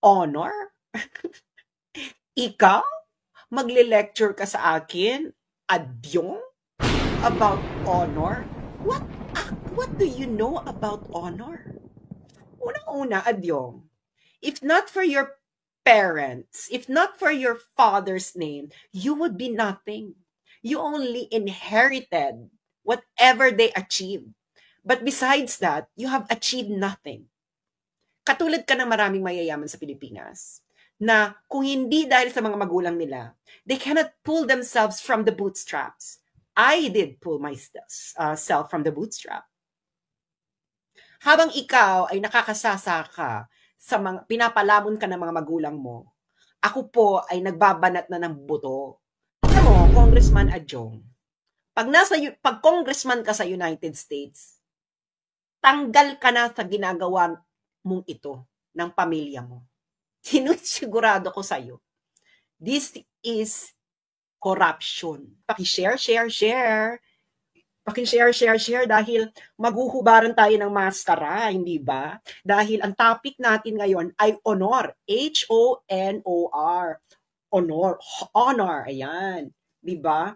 Honor? Ikaw? Magle-lecture ka sa akin? Adyong? About honor? What do you know about honor? Unang-una, Adyong, if not for your parents, if not for your father's name, you would be nothing. You only inherited whatever they achieved. But besides that, you have achieved nothing. Katulad ka ng maraming mayayaman sa Pilipinas na kung hindi dahil sa mga magulang nila, they cannot pull themselves from the bootstraps. I did pull myself from the bootstrap. Habang ikaw ay nakakasasaka sa mga pinapalamon ka ng mga magulang mo, ako po ay nagbabanat na ng buto. Alam mo, Congressman Adjong, pag congressman ka sa United States, tanggal ka na sa ginagawa mong ito ng pamilya mo. Sinusigurado ko sa'yo, this is corruption. Paki-share dahil maghuhubaran tayo ng maskara, hindi ba? Dahil ang topic natin ngayon ay honor. H-O-N-O-R. Honor. Ayan. Di ba?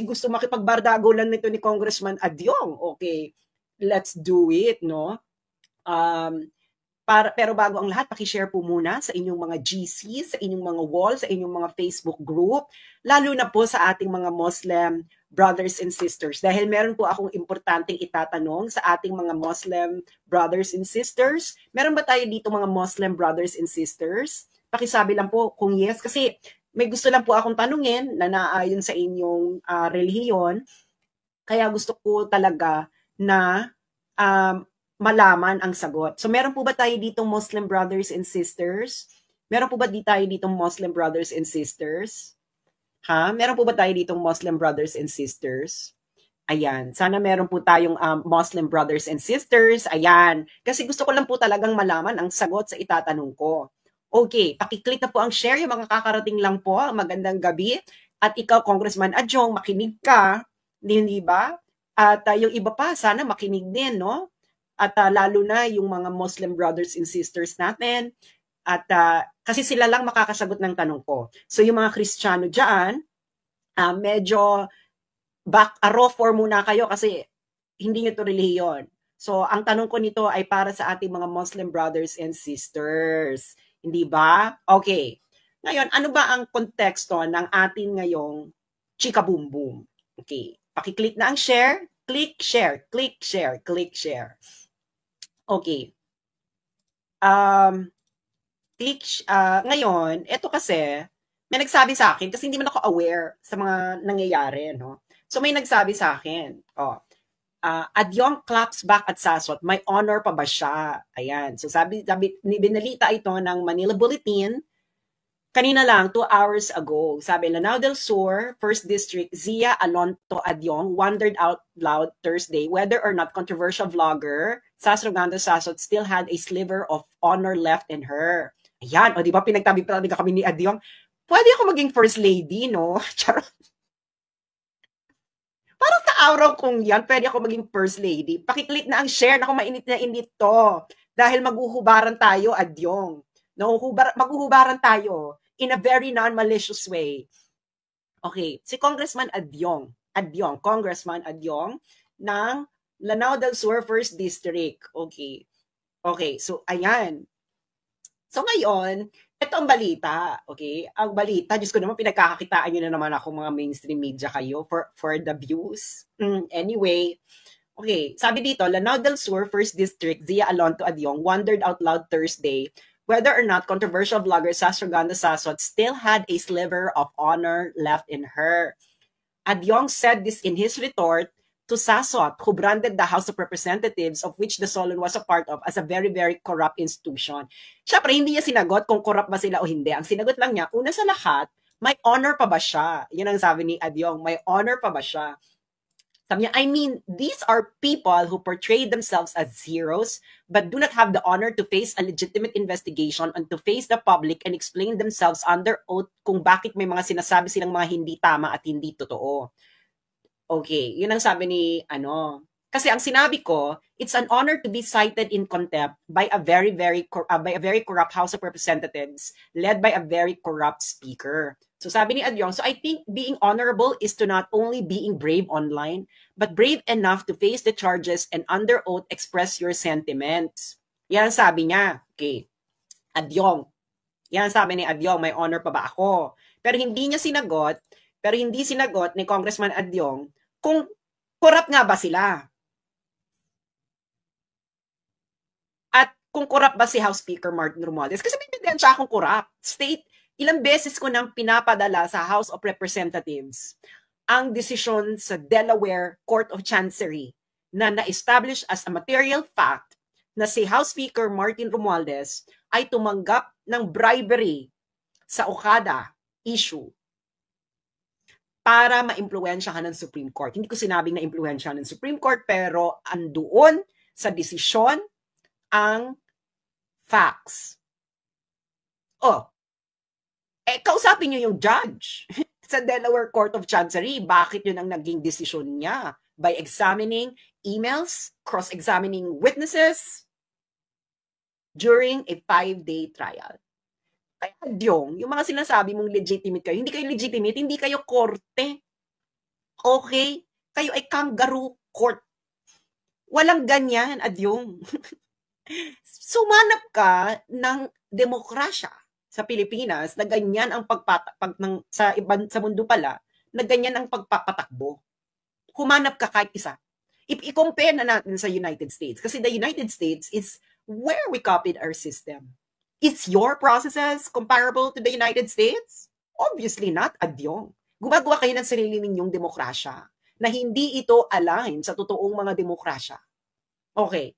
Gusto makipagbardago lang nito ni Congressman Adyong. Okay, let's do it, no? Pero bago ang lahat, paki-share po muna sa inyong mga GC, sa inyong mga wall, sa inyong mga Facebook group, lalo na po sa ating mga Muslim brothers and sisters. Dahil meron po akong importanteng itatanong sa ating mga Muslim brothers and sisters. Meron ba tayo dito mga Muslim brothers and sisters? Pakisabi lang po kung yes, kasi may gusto lang po akong tanungin na naayon sa inyong relihiyon. Kaya gusto ko talaga na malaman ang sagot. So meron po ba tayo ditong Muslim brothers and sisters? Meron po ba tayo ditong Muslim brothers and sisters? Meron po ba tayo ditong Muslim brothers and sisters? Ayan. Sana meron po tayong Muslim brothers and sisters. Ayan. Kasi gusto ko lang po talagang malaman ang sagot sa itatanong ko. Okay. Pakiclick na po ang share. Yung mga kakarating lang po. Magandang gabi. At ikaw, Congressman Adjong, makinig ka. Hindi ba? At yung iba pa, sana makinig din, no? At lalo na yung mga Muslim brothers and sisters natin. At kasi sila lang makakasagot ng tanong ko. So yung mga Kristiyano dyan, medyo raw form muna kayo kasi hindi nyo to relihiyon. So ang tanong ko nito ay para sa ating mga Muslim brothers and sisters. Hindi ba? Okay. Ngayon, ano ba ang konteksto ng ating ngayong chika boom boom? Okay. Pakiclick na ang share. Click share. Click share. Click share. Okay. Ngayon, ito kasi, may nagsabi sa akin, kasi hindi man ako aware sa mga nangyayari, no? So may nagsabi sa akin, Adyong claps back at Sasot, may honor pa ba siya? Ayan. So sabi binalita ito ng Manila Bulletin, kanina lang, 2 hours ago. Sabi, Lanao del Sur, 1st District, Zia Alonto Adyong wondered out loud Thursday whether or not controversial vlogger Sas Rogando Sasot still had a sliver of honor left in her. Ayan, o di ba pinagtabi ka kami ni Adyong, pwede ako maging first lady, no? Charot. Parang sa araw kong yan, pwede ako maging first lady. Pakiclick na ang share, naku mainit na init to. Dahil maghuhubaran tayo, Adyong. No, maghuhubaran tayo in a very non-malicious way. Okay, si Congressman Adyong, Congressman Adyong ng Lanao del Sur 1st District. Okay. Okay, so ayan. So ngayon, ito ang balita, okay? Ang balita, Diyos ko naman, pinagkakakitaan nyo na naman ako mga mainstream media kayo for the views. Anyway, okay, sabi dito, Lanao del Sur 1st District, Zia Alonto Adyong wondered out loud Thursday whether or not controversial vlogger Sas Rogando Sasot still had a sliver of honor left in her. Adyong said this in his retort to Sasot, who branded the House of Representatives, of which the Solon was a part of, as a very, very corrupt institution. Siyempre, hindi niya sinagot kung corrupt ba sila o hindi. Ang sinagot lang niya, una sa lahat, may honor pa ba siya? Yun ang sabi ni Adyong, may honor pa ba siya? Sabi niya, I mean, these are people who portray themselves as heroes, but do not have the honor to face a legitimate investigation and to face the public and explain themselves under oath kung bakit may mga sinasabi silang mga hindi tama at hindi totoo. Okay, yun ang sabi ni, Kasi ang sinabi ko, it's an honor to be cited in contempt by a very corrupt House of Representatives led by a very corrupt speaker. So sabi ni Adyong, so I think being honorable is to not only being brave online, but brave enough to face the charges and under oath express your sentiments. Yan sabi niya. Okay. Adyong. Yan sabi ni Adyong, may honor pa ba ako? Pero hindi sinagot ni Congressman Adyong kung corrupt nga ba sila. At kung corrupt ba si House Speaker Martin Romualdez? Kasi may ebidensya akong corrupt. Ilang beses ko nang pinapadala sa House of Representatives ang desisyon sa Delaware Court of Chancery na na-establish as a material fact na si House Speaker Martin Romualdez ay tumanggap ng bribery sa Okada issue para ma-impluwensyahan ng Supreme Court. Hindi ko sinabing na-impluwensyahan ng Supreme Court, pero andoon sa desisyon ang facts. Kausapin niyo yung judge sa Delaware Court of Chancery. Bakit yun ang naging desisyon niya? By examining emails, cross-examining witnesses during a 5-day trial. Kaya Adyong, yung mga sinasabi mong legitimate kayo, hindi kayo legitimate, hindi kayo korte. Okay? Kayo ay kangaroo court. Walang ganyan, Adyong. Sumanap ka ng demokrasya sa Pilipinas na ganyan ang sa mundo pala, na ganyan ang pagpapatakbo. Humanap ka kahit isa. I-compare na natin sa United States. Kasi the United States is where we copied our system. Is your processes comparable to the United States? Obviously not, Adyong. Gumagawa kayo ng sarili ninyong demokrasya na hindi ito align sa totoong mga demokrasya. Okay.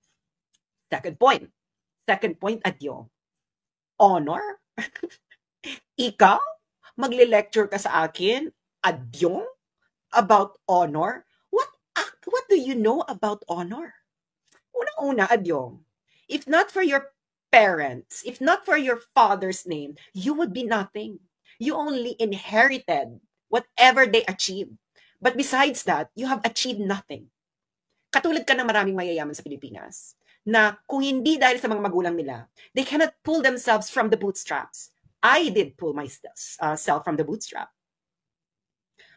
Second point, Adyong. Honor? Ikaw? Magle-lecture ka sa akin, Adyong? About honor? What do you know about honor? Unang-una, Adyong, if not for your parents, if not for your father's name, you would be nothing. You only inherited whatever they achieved. But besides that, you have achieved nothing. Katulad ka ng maraming mayayaman sa Pilipinas na kung hindi dahil sa mga magulang nila, they cannot pull themselves from the bootstraps. I did pull myself from the bootstrap.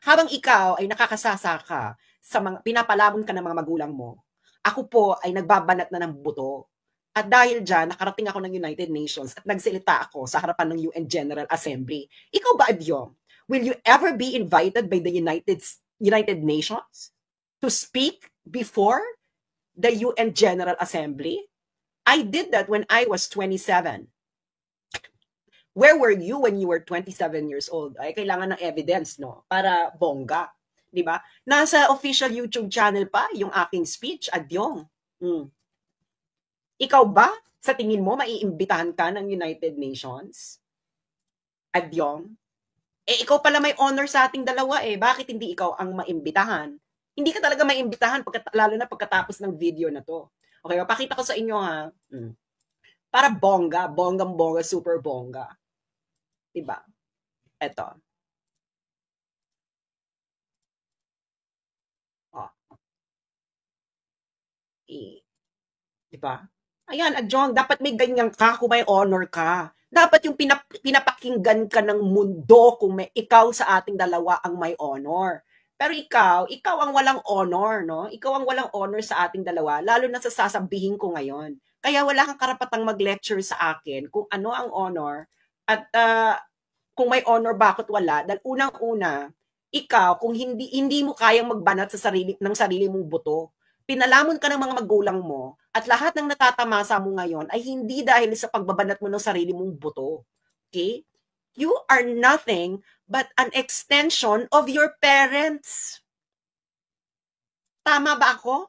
Habang ikaw ay nakakasasa ka sa mga pinapalamon ka ng mga magulang mo, ako po ay nagbabanat na ng buto. At dahil dyan, nakarating ako ng United Nations at nagsalita ako sa harapan ng UN General Assembly. Ikaw ba, Adyong? Will you ever be invited by the United Nations to speak before the UN General Assembly? I did that when I was 27. Where were you when you were 27 years old? Ay, kailangan ng evidence, no? Para bongga. Di ba? Nasa official YouTube channel pa yung aking speech, Adyong. Ikaw ba, sa tingin mo, maiimbitahan ka ng United Nations? Adyong? Ikaw pala may honor sa ating dalawa eh. Bakit hindi ikaw ang maimbitahan? Hindi ka talaga maimbitahan, lalo na pagkatapos ng video na to. Okay, pakita ko sa inyo ha. Para bongga, bonggang-bongga, super bongga. Diba? Eto. Diba? Ayan, Adyong, dapat may ganyan ka kung may honor ka. Dapat yung pinapakinggan ka ng mundo kung ikaw sa ating dalawa ang may honor. Pero ikaw ang walang honor, no? Ikaw ang walang honor sa ating dalawa, lalo na sa sasabihin ko ngayon. Kaya wala kang karapatang mag-lecture sa akin kung ano ang honor at kung may honor bakit wala. Dahil unang-una, ikaw, kung hindi mo kayang magbanat sa sarili mong buto, pinalamon ka ng mga magulang mo at lahat ng natatamasa mo ngayon ay hindi dahil sa pagbabanat mo ng sarili mong buto. Okay? You are nothing but an extension of your parents. Tama ba ako?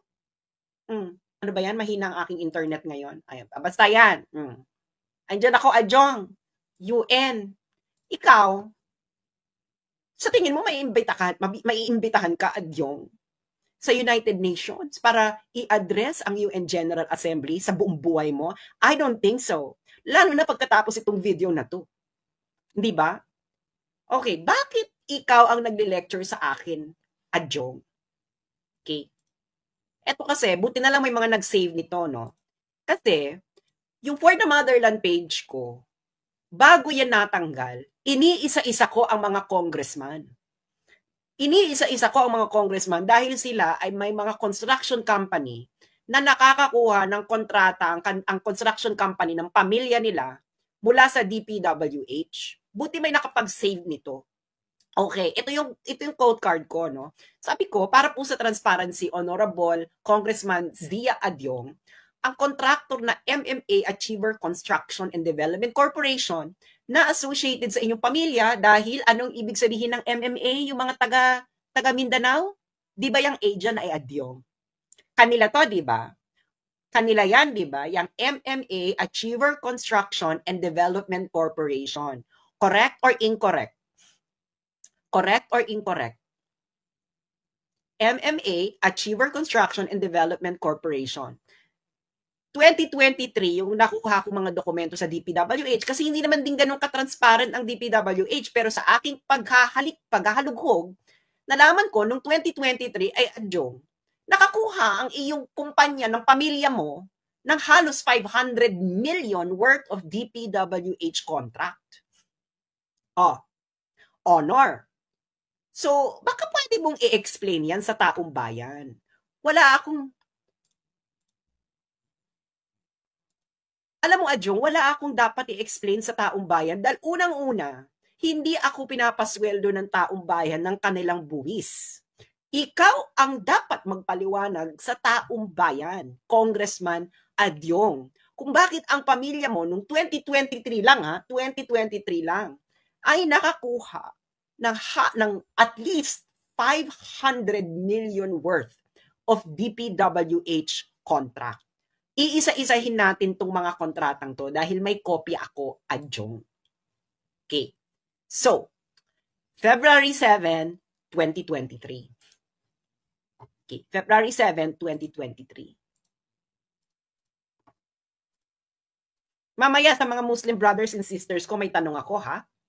Ano ba yan? Mahina ang aking internet ngayon. Ayan. Basta yan. Andiyan ako, Adyong. UN. Ikaw, sa tingin mo maiimbitahan ka, Adyong, sa United Nations para i-address ang UN General Assembly sa buong buhay mo? I don't think so. Lalo na pagkatapos itong video na to. Hindi ba? Okay, bakit ikaw ang nagle-lecture sa akin, Adyong? Okay. Eto kasi, buti na lang may mga nag-save nito, no? Kasi, yung For the Motherland page ko, bago yan natanggal, iniisa-isa ko ang mga congressman. Iniisa-isa ko ang mga congressman dahil sila ay may mga construction company na nakakakuha ng kontrata ang construction company ng pamilya nila mula sa DPWH. Buti may nakapag-save nito. Okay, ito yung code card ko, no. Sabi ko, para po sa transparency, Honorable Congressman Zia Adyong, ang contractor na MMA Achiever Construction and Development Corporation na associated sa inyong pamilya dahil anong ibig sabihin ng MMA, yung mga taga Mindanao? Di ba yung agent ay Adyong? Kanila to, di ba? Kanila yan, di ba? Yung MMA Achiever Construction and Development Corporation. Correct or incorrect? Correct or incorrect? MMA Achiever Construction and Development Corporation. 2023, yung nakuha ko mga dokumento sa DPWH, kasi hindi naman din ganun ka-transparent ang DPWH, pero sa aking paghahalughog, nalaman ko, nung 2023 ay Adyong, nakakuha ang iyong kumpanya ng pamilya mo ng halos 500 million worth of DPWH contract. Honor. So, baka pwede mong i-explain yan sa taong bayan. Alam mo, Adyong, wala akong dapat i-explain sa taong bayan dahil unang-una, hindi ako pinapasweldo ng taong bayan ng kanilang buwis. Ikaw ang dapat magpaliwanag sa taong bayan, Congressman Adyong, kung bakit ang pamilya mo nung 2023 lang, 2023 lang, ay nakakuha ng at least 500 million worth of DPWH contract. Iisa-isahin natin tong mga kontratang to dahil may kopya ako, Adyong. Okay. So, February 7, 2023. Okay. February 7, 2023. Mamaya sa mga Muslim brothers and sisters ko, may tanong ako,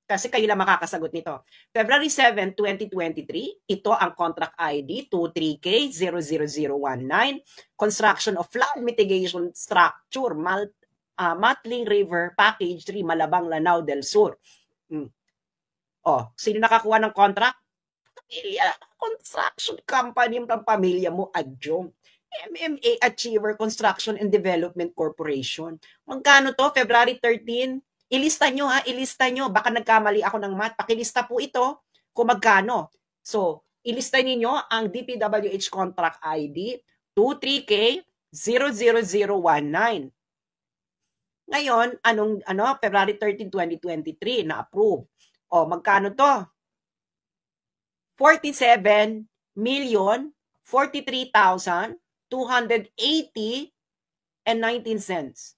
kasi kayo lang makakasagot nito. February 7, 2023, ito ang contract ID 23K00019, Construction of Flood Mitigation Structure, Matling River, Package 3, Malabang, Lanao del Sur. Sino nakakuha ng contract? Construction company ng pamilya mo, Adyong. MMA Achiever Construction and Development Corporation. Magkano to? February 13? Ilista nyo ilista nyo. Baka nagkamali ako ng math. Pakilista po ito kung magkano. So, ilista ninyo ang DPWH contract ID 23K00019. Ngayon, February 13, 2023 na approve. Magkano to? 47,043,280.19.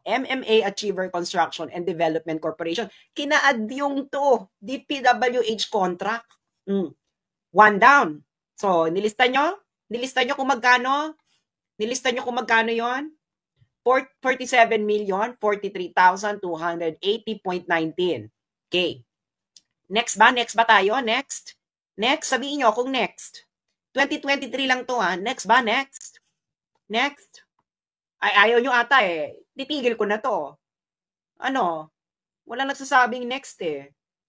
MMA Achiever Construction and Development Corporation. Kinaadyong to, DPWH contract. One down. So, nilista nyo kung magkano? Nilista nyo kung magkano yon? 47,043,280.19. Okay. Next ba tayo? Next, sabihin nyo kung next. 2023 lang to, Next ba? Next. Ay, ayaw nyo ata titigil ko na to. Wala nagsasabing next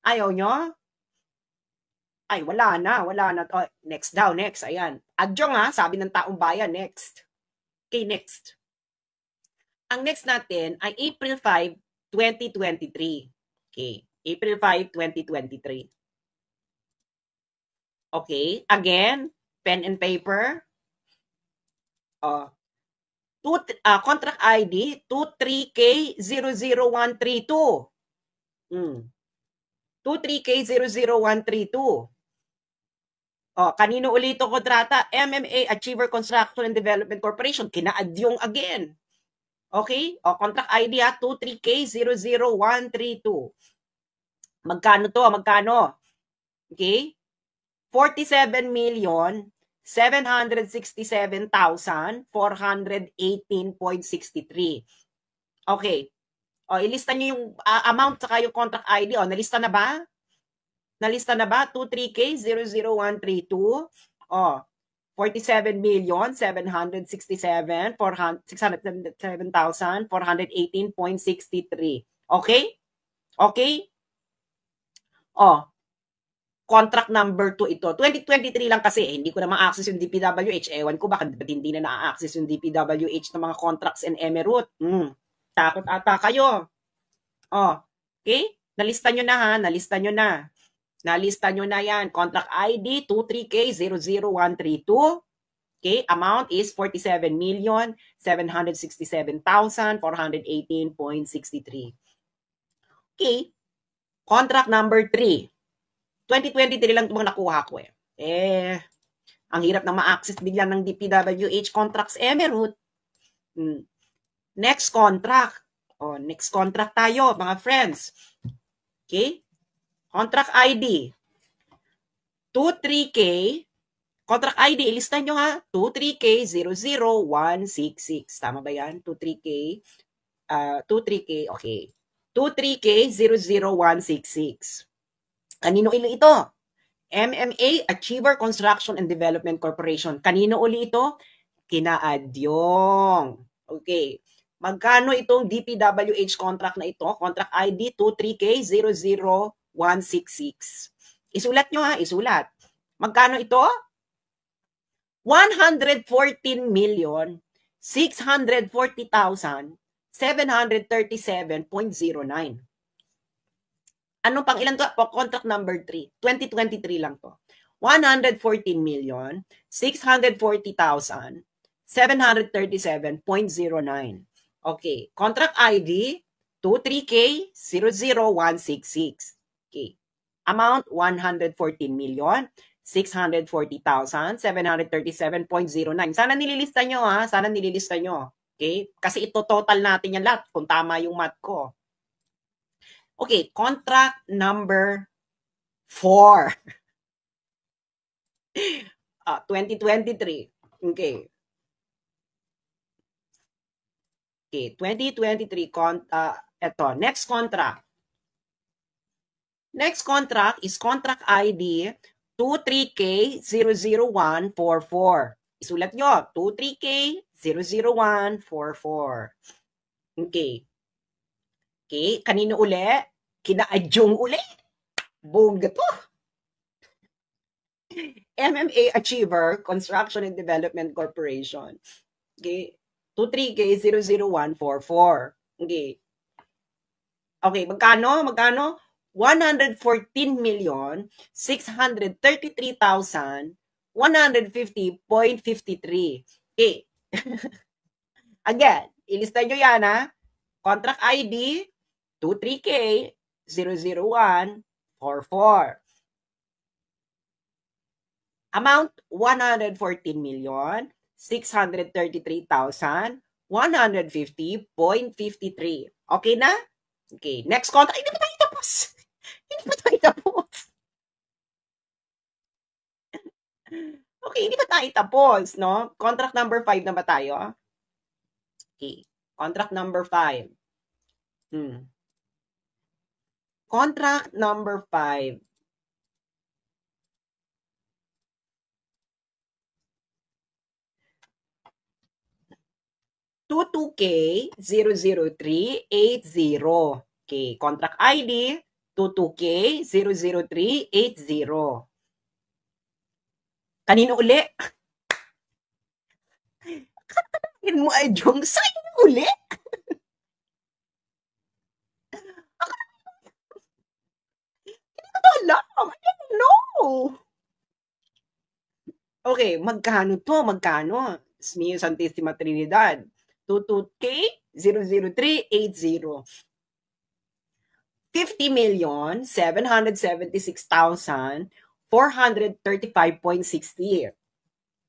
Ayaw nyo? Ay, wala na. Next daw, next. Ayan. Adyong sabi ng taong bayan, next. Okay, next. Ang next natin ay April 5, 2023. Okay, April 5, 2023. Okay, again, pen and paper. Contract ID 23K00132. 23K00132. Kanino ulit ito kontrata? MMA Achiever Construction and Development Corporation. Kinaadyong again. Okay? Contract ID 23K00132. Magkano to? Okay? 47,767,418.63. Okay. Ilista niyo yung amount saka yung contract ID. Nalista na ba? 23K00132. 47,767,418.63. Okay? Okay? Oh, contract number 2 ito. 2023 lang kasi, hindi ko na ma-access yung DPWH. Ewan ko bakit hindi na na-access yung DPWH ng mga contracts and emerald. Takot ata kayo. Oh, okay? Nalista nyo na ha, nalista nyo na. Nalista nyo na yan. Contract ID 23K00132. Okay, amount is 47,767,418.63. Okay, contract number 3. 2023 lang itong nakuha ko ang hirap na ma-access biglang ng DPWH contracts emerald. Next contract. Next contract tayo, mga friends. Okay? Contract ID. 23K. Contract ID, ilista nyo ha. 23K00166. Tama ba yan? 23K. 23K, okay. 23K00166. Kanino ito? MMA Achiever Construction and Development Corporation. Kanino uli ito? Kina Adyong. Okay. Magkano itong DPWH contract na ito? Contract ID 23K00166. Isulat nyo ha, isulat. Magkano ito? 114,640,737.09. Anong pang ilan to? Contract number 3. 2023 lang to. 114,640,737.09. Okay. Contract ID 23K00166. Okay. Amount 114,640,737.09. Sana nililista nyo ha. Sana nililista nyo. Okay? Kasi ito total natin yan lahat kung tama yung math ko. Okay, contract number 4. 2023. Okay. Okay, 2023 ito, next contract. Next contract is contract ID 23K00144. Isulat nyo, 23K00144. Okay. Okay, kanino uli? Kina Adyong uli. Bongga to. MMA Achiever Construction and Development Corporation. Okay, 23K00144. Okay. Okay, magkano? Magkano? 114,633,150.53. Okay. Again, ilista nyo yan ha. Contract ID 23K00144. Amount 114,633,150.53. Okay na? Okay, next contract. Hindi pa tayo tapos. Hindi pa tayo tapos. Okay, hindi pa tayo tapos, no? Contract number 5 na ba tayo? Okay, contract number 5. Contract number 5. (22K00380). Okay, contract ID 22K00380. Kanino uli? Katanungin mo ay Jong, sa'yo uli? Alam, I don't know. Okay, magkano to? Magkano? Mio Santissima Trinidad. 22K00380. 50,776,435.60.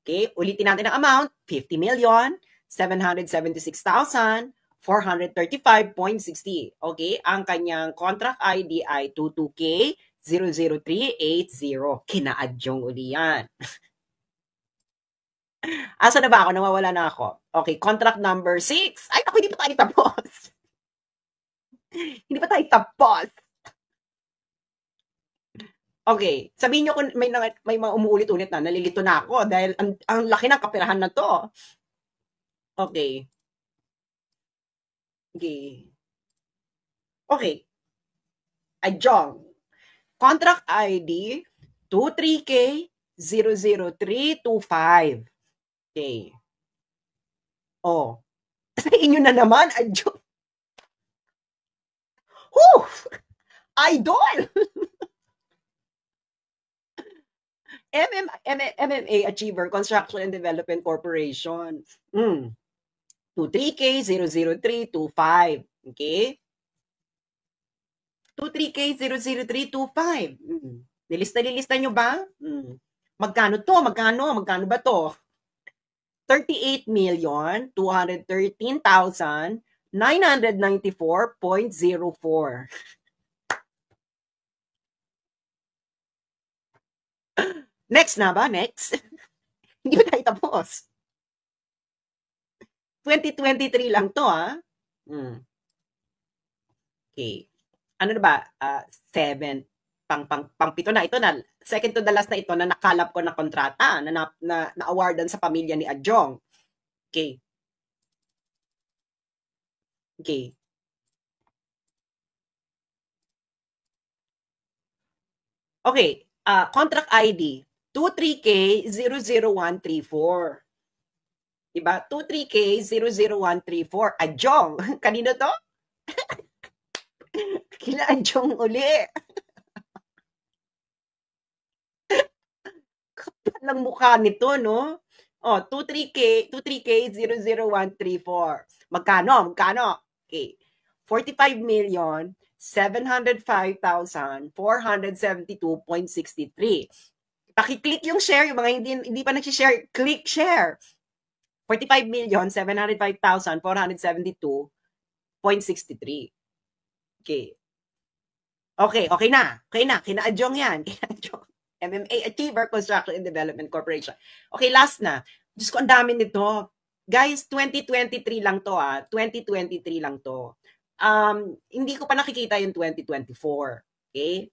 Okay, ulitin natin ang amount. 50,776,435.60. Okay, ang kanyang contract ID ay 22K00380. Kina Adyong uli yan. Asa na ba ako? Nawawala na ako. Okay, contract number 6. Ay, ako, hindi pa tayo tapos. Hindi pa tayo tapos. Okay, sabihin niyo kung may mga umuulit-ulit na, nalilito na ako dahil ang laki ng kaperahan na 'to. Okay. Okay. Okay. Adjong. Contract ID 23K00325. Okay. Oh. Sa inyo na naman, adjong. Whew! Idol! MMA Achiever Construction and Development Corporation. 23K00325. Okay? 23K00325. Nilista nyo ba? Magkano to? Magkano ba to? 38,213,994.04. Next na ba? Next? Hindi ba tayo tapos? 2023 lang to, ha? Okay. Ano na ba? 7. Pang-pito na. Ito na. Second to the last na ito na nakalap ko na kontrata na awardan sa pamilya ni Adjong. Okay. Okay. Okay. Contract ID 23K00134. Diba? 23K00134. Adjong. Kanino to? Kila Adjong uli. Kapal ng mukha nito, no? 23K00134. Magkano? Okay. 45,705,472.63. Paki-click yung share, yung mga hindi pa nag-share, click share. 45,705,472.63. Okay. Okay na. Kina Adjong yan. MMA Achiever Construction and Development Corporation. Okay, last na. Diyos ko, ang dami nito. Guys, 2023 lang to, 2023 lang to. Hindi ko pa nakikita yung 2024. Okay?